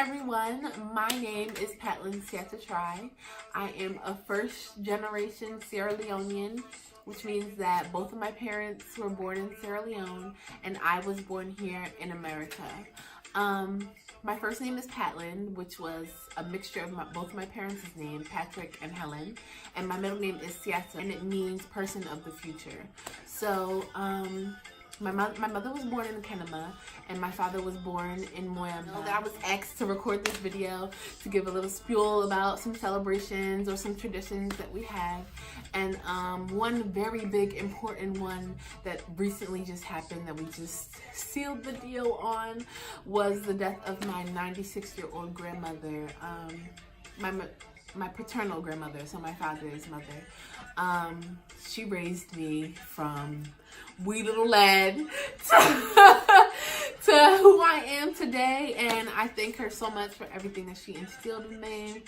everyone, my name is Patlin Siatatrai. I am a first generation Sierra Leonean, which means that both of my parents were born in Sierra Leone and I was born here in America. My first name is Patlin, which was a mixture of both of my parents' names, Patrick and Helen, and my middle name is Siata, and it means person of the future. So, my mother was born in Kenema, and my father was born in Moyamba. I was asked to record this video to give a little spiel about some celebrations or some traditions that we have. And one very big important one that recently just happened that we just sealed the deal on was the death of my 96-year-old grandmother, my paternal grandmother, so my father's mother. She raised me from wee little lad to who I am today, and I thank her so much for everything that she instilled in me,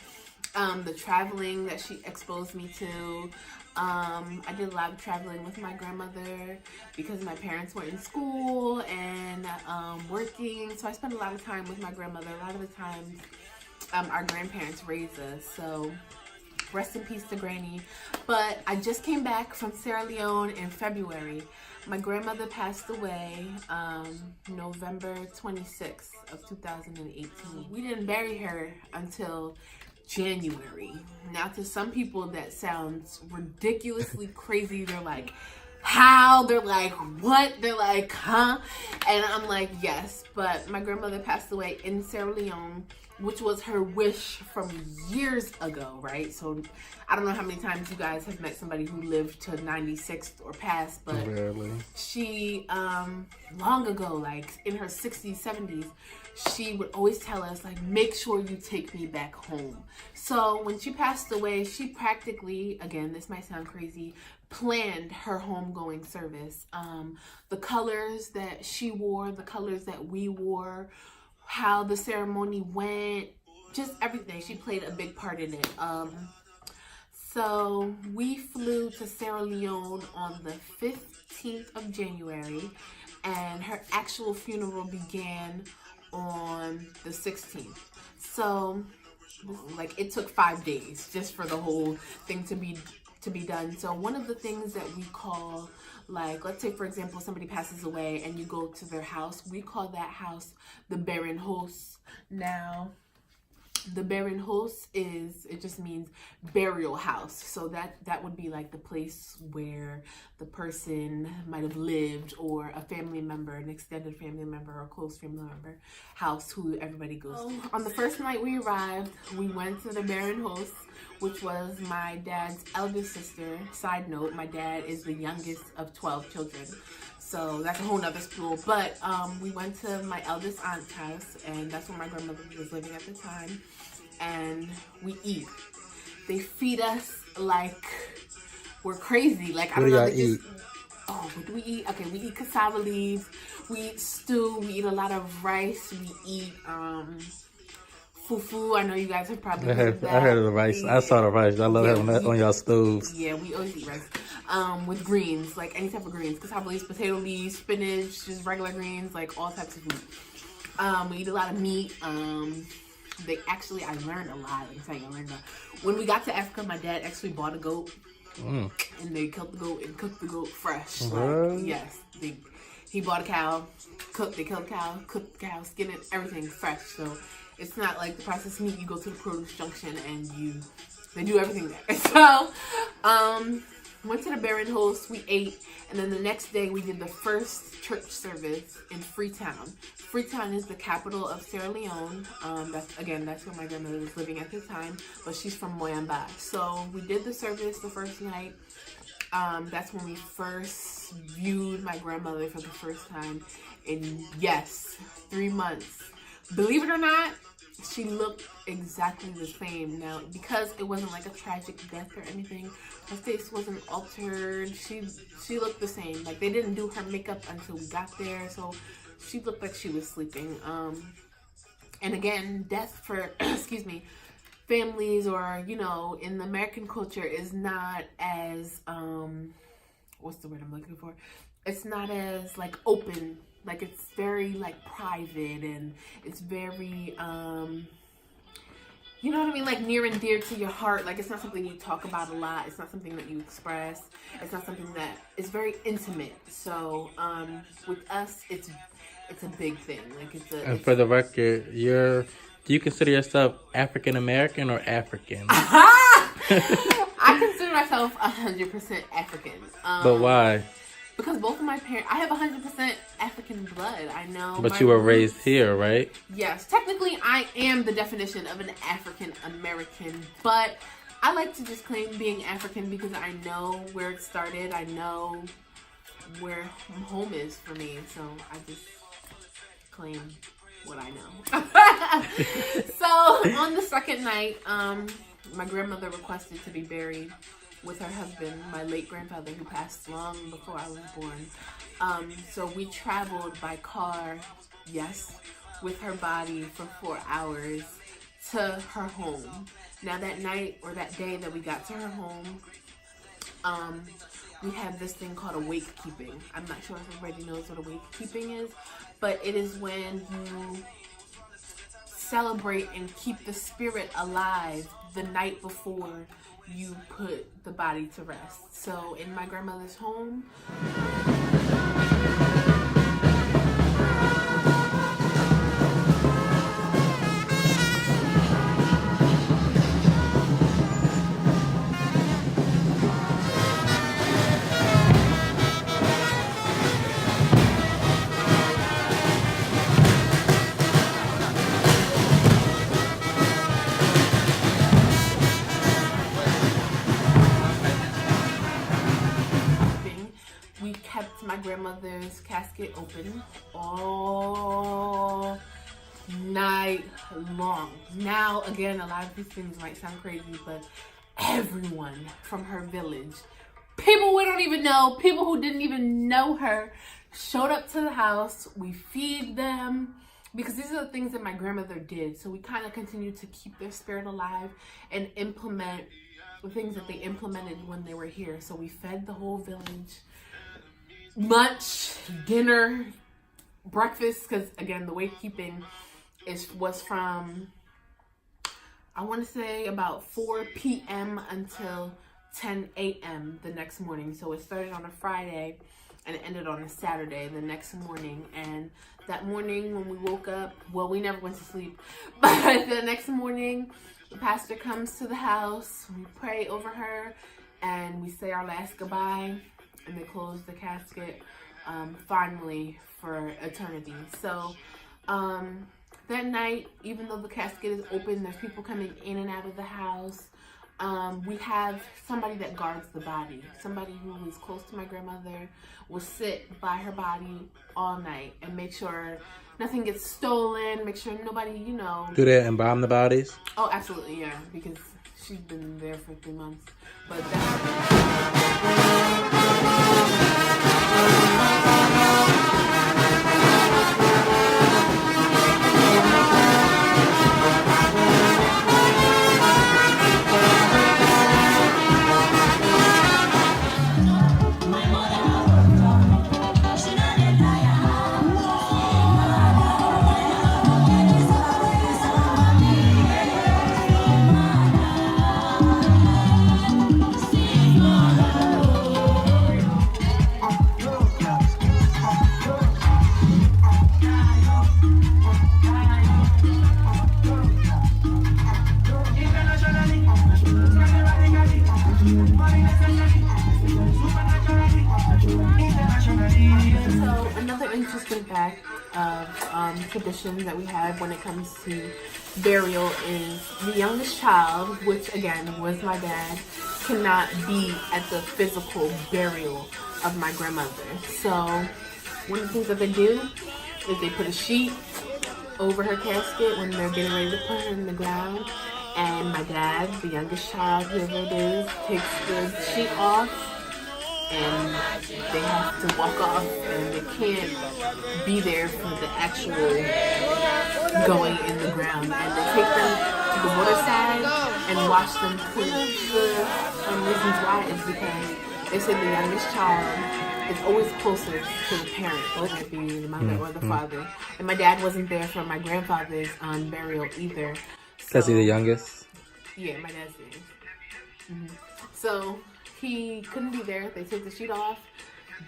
the traveling that she exposed me to. I did a lot of traveling with my grandmother because my parents were in school and working, so I spent a lot of time with my grandmother. A lot of the times our grandparents raised us, so rest in peace to Granny. But I just came back from Sierra Leone in February. My grandmother passed away November 26th of 2018. We didn't bury her until January. Now, to some people that sounds ridiculously crazy. They're like, how? They're like, what? They're like, huh? And I'm like, yes. But my grandmother passed away in Sierra Leone, which was her wish from years ago, right? So I don't know how many times you guys have met somebody who lived to 96 or past, but rarely. She, long ago, like in her 60s, 70s, she would always tell us, like, make sure you take me back home. So when she passed away, she practically, again, this might sound crazy, planned her homegoing service. The colors that she wore, the colors that we wore, how the ceremony went, just everything. She played a big part in it. So we flew to Sierra Leone on the 15th of January, and her actual funeral began on the 16th. So like it took 5 days just for the whole thing to be done. So one of the things that we call, like, let's say for example somebody passes away and you go to their house, we call that house the Baron House. Now the Baron House it just means burial house. So that would be like the place where the person might have lived, or a family member, an extended family member or close family member house who everybody goes to. On the first night we arrived, we went to the Baron House, which was my dad's eldest sister. Side note, my dad is the youngest of 12 children. So that's a whole nother school. But we went to my eldest aunt's house, and that's where my grandmother was living at the time. And we eat. They feed us like we're crazy. Like, I don't know. What do y'all eat? Oh, what do we eat? Okay, we eat cassava leaves. We eat stew. We eat a lot of rice. We eat fufu. I know you guys have probably heard that. I heard of the rice. I saw the rice. I love having that on y'all stoves. Yeah, we always eat rice. With greens, like any type of greens. Cassava leaves, potato leaves, spinach, just regular greens, like all types of food. We eat a lot of meat. I learned a lot. Let me tell you, I learned a lot. When we got to Africa, my dad actually bought a goat. And they killed the goat and cooked the goat fresh. Like, yes. He bought a cow, they killed the cow, cooked the cow, skinned it, everything fresh. So it's not like the processed meat, you go to the produce junction and they do everything there. So, went to the Baron House, we ate, and then the next day we did the first church service in Freetown. Freetown is the capital of Sierra Leone. That's where my grandmother was living at the time, but she's from Moyamba. So we did the service the first night. That's when we first viewed my grandmother for the first time in, 3 months. Believe it or not, she looked exactly the same. Now, because it wasn't like a tragic death or anything, her face wasn't altered. She looked the same. Like, they didn't do her makeup until we got there, so she looked like she was sleeping. And again, death for, families, or, in the American culture is not as, what's the word I'm looking for? It's not as, like, open Like, it's very, like, private, and it's very, you know what I mean? Like, near and dear to your heart. Like, it's not something you talk about a lot. It's not something that you express. It's not something that is very intimate. So, with us, it's a big thing. Like, And for the record, do you consider yourself African American or African? I consider myself 100% African. But why? Because both of my parents, I have 100% African blood. I know. But you were raised here, right? Yes. Technically, I am the definition of an African American. But I like to just claim being African because I know where it started. I know where home is for me. So I just claim what I know. So on the second night, my grandmother requested to be buried with her husband, my late grandfather, who passed long before I was born. So we traveled by car, yes, with her body for 4 hours to her home. Now that night, or that day that we got to her home, we have this thing called a wake keeping. I'm not sure if everybody knows what a wake keeping is, but it is when you celebrate and keep the spirit alive the night before you put the body to rest. So in my grandmother's home, we kept my grandmother's casket open all night long. Now, again, a lot of these things might sound crazy, but everyone from her village, people we don't even know, people who didn't even know her, showed up to the house. We feed them, because these are the things that my grandmother did. So we kind of continue to keep their spirit alive and implement the things that they implemented when they were here. So we fed the whole village lunch, dinner, breakfast, because again, the wake keeping was from, I want to say, about 4 p.m. until 10 a.m. the next morning. So it started on a Friday and it ended on a Saturday the next morning. And that morning when we woke up, well, we never went to sleep, but the next morning the pastor comes to the house, we pray over her, and we say our last goodbye, and they close the casket finally for eternity. So that night, even though the casket is open, there's people coming in and out of the house. We have somebody that guards the body. Somebody who is close to my grandmother will sit by her body all night and make sure nothing gets stolen, make sure nobody, Do they embalm the bodies? Oh, absolutely, yeah, because she's been there for 3 months. But interesting fact of traditions that we have when it comes to burial is the youngest child, which again was my dad, cannot be at the physical burial of my grandmother. So one of the things that they do is they put a sheet over her casket when they're getting ready to put her in the ground, and my dad, the youngest child, whoever it is, takes the sheet off, and they have to walk off, and they can't be there for the actual going in the ground. And they take them to the waterside and wash them clean. The reasons why is because they say the youngest child is always closer to the parent, whether it be the mother or the father. And my dad wasn't there for my grandfather's burial either. Because he's the youngest? Yeah, my dad's the youngest. So he couldn't be there. They take the sheet off.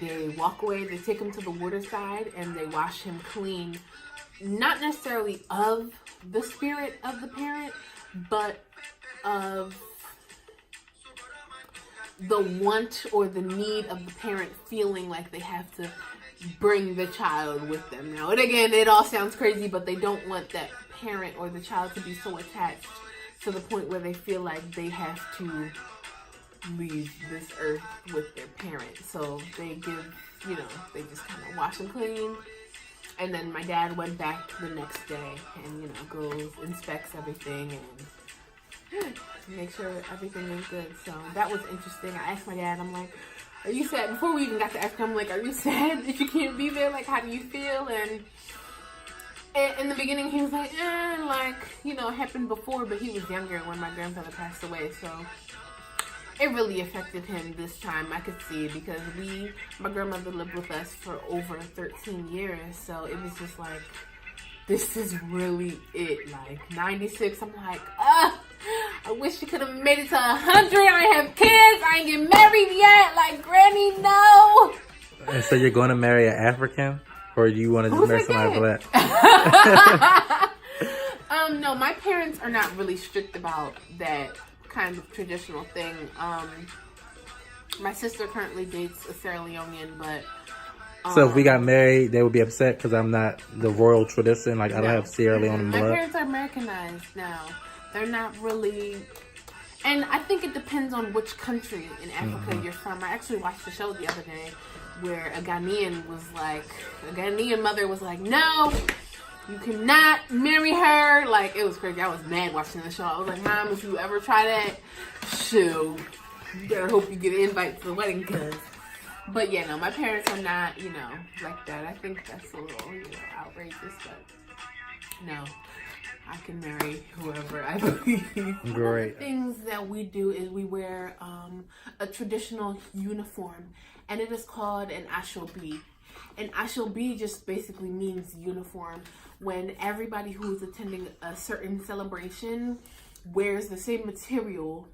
They walk away. They take him to the water side and they wash him clean. Not necessarily of the spirit of the parent, but of the want or the need of the parent feeling like they have to bring the child with them. Now, and again, it all sounds crazy, but they don't want that parent or the child to be so attached to the point where they feel like they have to leave this earth with their parent. So they give, they just kind of wash them clean. And then my dad went back the next day and, goes, inspects everything and make sure everything was good. So that was interesting. I asked my dad, I'm like, are you sad? Before we even got to Africa, I'm like, are you sad that you can't be there? Like, how do you feel? And in the beginning, he was like, it happened before, but he was younger when my grandfather passed away. So it really affected him this time. I could see, because my grandmother lived with us for over 13 years. So it was just like, this is really it. Like 96, I'm like, I wish you could have made it to 100. I have kids. I ain't get married yet. Like, Granny, no. And so you're going to marry an African? Or do you want to just marry somebody black? No, my parents are not really strict about that kind of traditional thing. My sister currently dates a Sierra Leonean, but so if we got married, they would be upset because I'm not the royal tradition. Like, I don't have Sierra Leonean blood. My parents are Americanized now. They're not really... And I think it depends on which country in Africa you're from. I actually watched a show the other day where a Ghanaian mother was like, no, you cannot marry her. Like, it was crazy. I was mad watching the show. I was like, Mom, if you ever try that, shoot, you better hope you get an invite to the wedding, cuz. But yeah, no, my parents are not, like that. I think that's a little, outrageous, but no, I can marry whoever I believe. Great. One of the things that we do is we wear a traditional uniform, and it is called an ashobi. An ashobi just basically means uniform. When everybody who is attending a certain celebration wears the same material,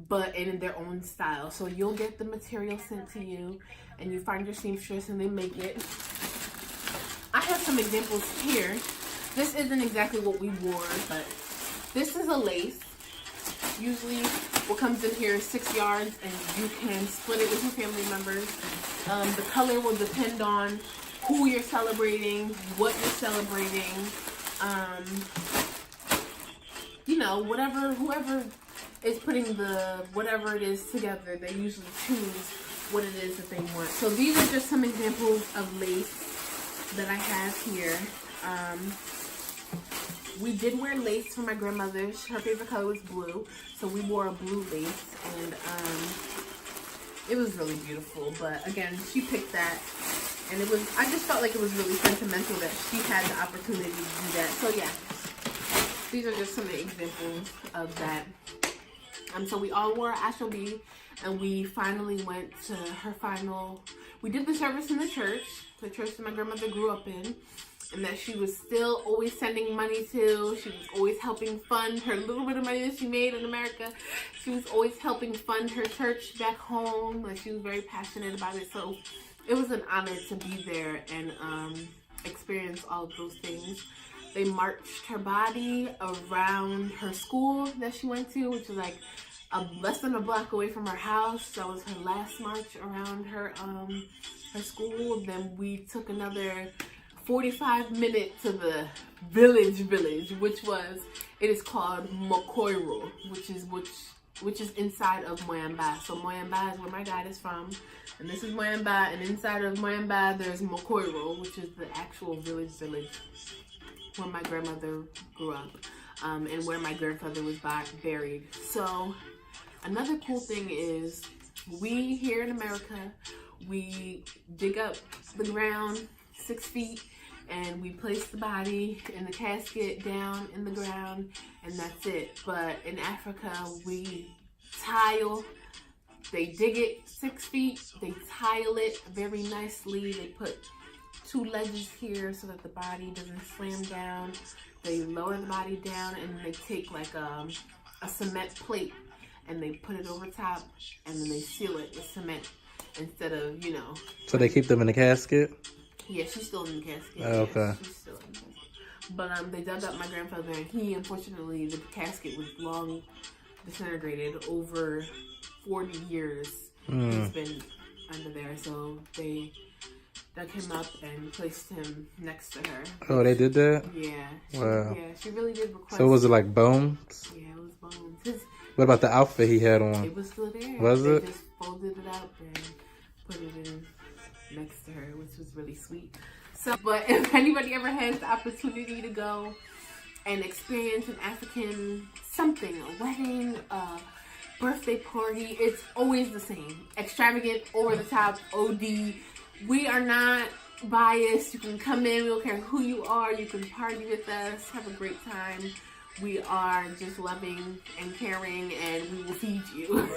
but in their own style. So you'll get the material sent to you, and you find your seamstress and they make it. I have some examples here. This isn't exactly what we wore, but this is a lace. Usually what comes in here is 6 yards, and you can split it with your family members. The color will depend on who you're celebrating, what you're celebrating. Whoever is putting whatever it is together, they usually choose what it is that they want. So these are just some examples of lace that I have here. We did wear lace for my grandmother's. Her favorite color was blue, so we wore a blue lace, and it was really beautiful. But again, she picked that, and I just felt like it was really sentimental that she had the opportunity to do that. So yeah, these are just some examples of that. So we all wore ashobi, and we finally went to we did the service in the church that my grandmother grew up in, and that she was still always sending money to. She was always helping fund her little bit of money that she made in America. She was always helping fund her church back home. Like, she was very passionate about it. So it was an honor to be there and experience all of those things. They marched her body around her school that she went to, which was like less than a block away from her house. That was her last march around her school. Then we took another 45 minutes to the village, it is called Mokoiro, which is inside of Moyamba. So Moyamba is where my dad is from, and this is Moyamba, and inside of Moyamba there's Mokoiro, which is the actual village where my grandmother grew up, and where my grandfather was buried. So another cool thing is, we here in America, we dig up the ground 6 feet, and we place the body in the casket down in the ground, and that's it. But in Africa, we tile They dig it 6 feet. They tile it very nicely. They put 2 ledges here so that the body doesn't slam down. They lower the body down, and they take like a cement plate and they put it over top, and then they seal it with cement instead of, you know. So they keep them in a casket? Yeah, she's still in the casket. Oh, okay. Yeah, she's still in the casket. But they dug up my grandfather, and he, unfortunately, the casket was long disintegrated over 40 years. He's been under there, so they dug him up and placed him next to her. Oh, they did that? Yeah. Wow. Yeah, she really did request. So was it like bones? Yeah, it was bones. What about the outfit he had on? It was still there. Was it? They just folded it out and put it in next to her, which was really sweet. So, but if anybody ever has the opportunity to go and experience an African something, a wedding, a birthday party, it's always the same. Extravagant, over the top, OD. We are not biased. You can come in, we don't care who you are. You can party with us, have a great time. We are just loving and caring, and we will feed you.